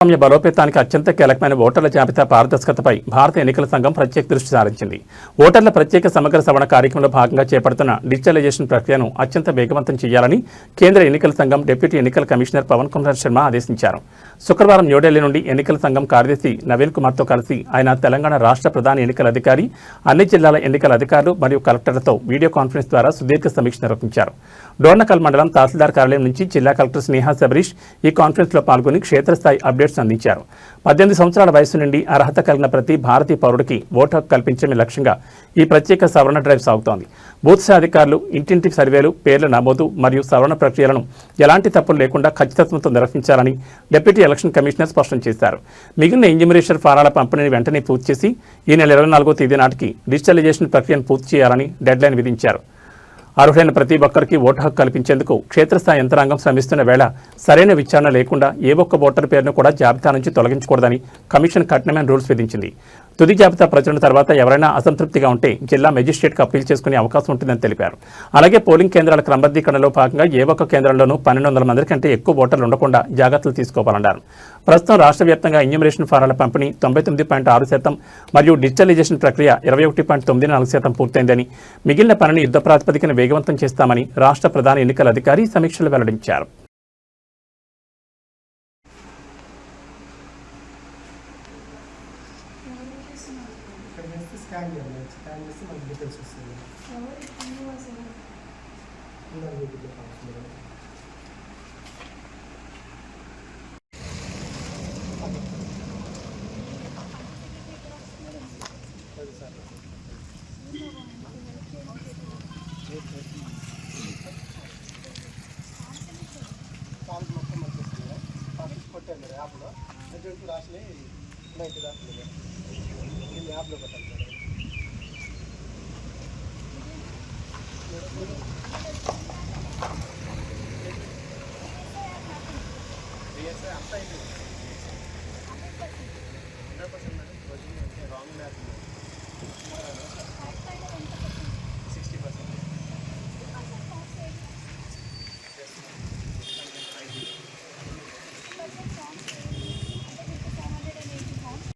ప్రజాస్వామ్య బలోపేతానికి అత్యంత కీలకమైన ఓటర్ల జాబితా పారదర్శకతపై భారత ఎన్నికల సంఘం ప్రత్యేక దృష్టి సారించింది. ఓటర్ల ప్రత్యేక సమగ్ర సవరణ కార్యక్రమంలో భాగంగా చేపడుతున్న డిజిటలైజేషన్ ప్రక్రియను అత్యంత వేగవంతం చేయాలని కేంద్ర ఎన్నికల సంఘం డిప్యూటీ ఎన్నికల కమిషనర్ పవన్ కుమార్ శర్మ ఆదేశించారు. శుక్రవారం న్యూఢిల్లీ నుండి ఎన్నికల సంఘం కార్యదర్శి నవీన్ కుమార్తో కలిసి ఆయన తెలంగాణ రాష్ట్ర ప్రధాన ఎన్నికల అధికారి, అన్ని జిల్లాల ఎన్నికల అధికారులు మరియు కలెక్టర్లతో వీడియో కాన్ఫరెన్స్ ద్వారా సుదీర్ఘ సమీక్ష నిర్వహించారు. డోర్నకల్ మండలం తహసీల్దార్ కార్యాలయం నుంచి జిల్లా కలెక్టర్ స్నేహా శబరీష్ ఈ కాన్ఫరెన్స్లో పాల్గొని క్షేత్రస్థాయి అప్డేట్స్ అందించారు. 18 సంవత్సరాల వయసు నుండి అర్హత కలిగిన ప్రతి భారతీయ పౌరుడికి ఓటు హక్కు కల్పించడమే లక్ష్యంగా ఈ ప్రత్యేక సవరణ డ్రైవ్ సాగుతోంది. బూత్ స్థాయి అధికారులు ఇంటింటి సర్వేలు, పేర్ల నమోదు మరియు సవరణ ప్రక్రియలను ఎలాంటి తప్పులు లేకుండా ఖచ్చితత్వంతో నిర్వహించాలని డిప్యూటీ ఎలక్షన్ కమిషనర్ స్పష్టం చేశారు. మిగిలిన ఎన్యూమరేషన్ ఫారాల పంపిణీని వెంటనే పూర్తి చేసి ఈ నెల 24వ తేదీ నాటికి డిజిటలైజేషన్ ప్రక్రియను పూర్తి చేయాలని డెడ్లైన్ విధించారు. అర్హులైన ప్రతి ఒక్కరికి ఓటు హక్కు కల్పించేందుకు క్షేత్రస్థాయి యంత్రాంగం శ్రమిస్తున్న వేళ సరైన విచారణ లేకుండా ఏ ఒక్క ఓటర్ పేరును కూడా జాబితా నుంచి తొలగించకూడదని కమిషన్ కఠినమైన రూల్స్ విధించింది. తుది జాబితా ప్రచురణ తర్వాత ఎవరైనా అసంతృప్తిగా ఉంటే జిల్లా మెజిస్ట్రేట్కు అప్పీల్ చేసుకునే అవకాశం ఉంటుందని తెలిపారు. అలాగే పోలింగ్ కేంద్రాల క్రమబద్ధీకరణలో భాగంగా ఏ ఒక్క కేంద్రంలోనూ 1200 మంది కంటే ఎక్కువ ఓటర్లు ఉండకుండా జాగ్రత్తలు తీసుకోవాలన్నారు. ప్రస్తుతం రాష్ట్ర వ్యాప్తంగా ఎన్యూమరేషన్ ఫారాల పంపిణీ 99.6% మరియు డిజిటలైజేషన్ ప్రక్రియ 21.94% పూర్తయిందని, మిగిలిన పనిని యుద్ధ ప్రాతిపదికన వేగవంతం చేస్తామని రాష్ట్ర ప్రధాన ఎన్నికల అధికారి సమీక్షలు వెల్లడించారు. యాప్లో